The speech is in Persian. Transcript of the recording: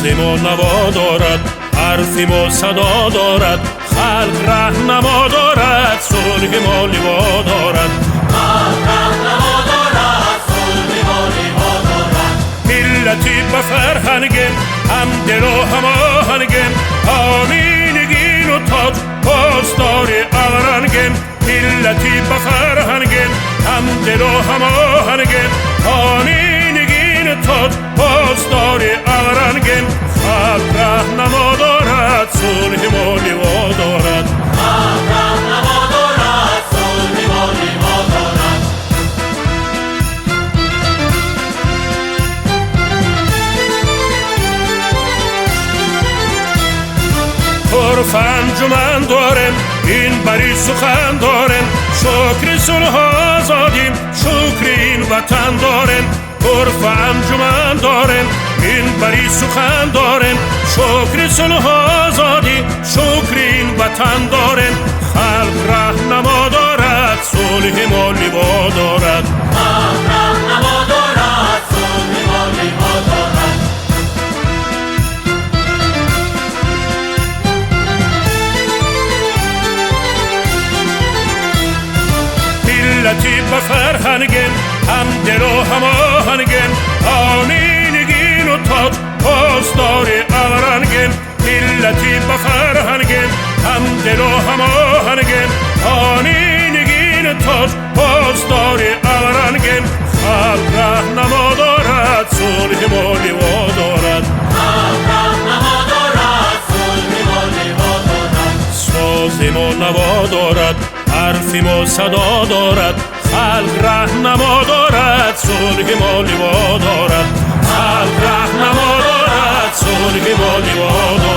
سازیم و نوا دارد، حرفیم و صدا دارد، خلق رهنما دارد، صلح ما لوا دارد. ملتی به فرهنگیم هم دل و هم آهنگیم، آمینگین و تاج پاسدار آرنگیم. ملتی به فرهنگیم هم دل و هم آهنگیم، آمینگین تاج پاسدار آرنگیم. خلق رهنما دارد، صلح ما لوا دارد. عرف انجمن داریم، این بری سخن داریم، شکر صلح آزادیم، شکر این وطن داریم. عرف انجمن داریم، این بری سخن داریم، شکر صلح آزادی، شکر این وطن داریم. خلق رهنما دارد، صلح ما لوا دارد. ملتی به فرهنگیم هم دل و هم آهنگیم، آمینگین و تاج پاسدار آرنگیم. ملتی به فرهنگیم هم دل و هم آهنگیم، آمینگین تاج پاسدار آرنگیم. خلق رهنما دارد، صلح ما لوا دارد. سازیم و نوا دارد، حرفیم و صدا دارد، خلق رهنما دارد، صلح ما لوا دارد. خلق رهنما دارد، صلح ما لوا دارد.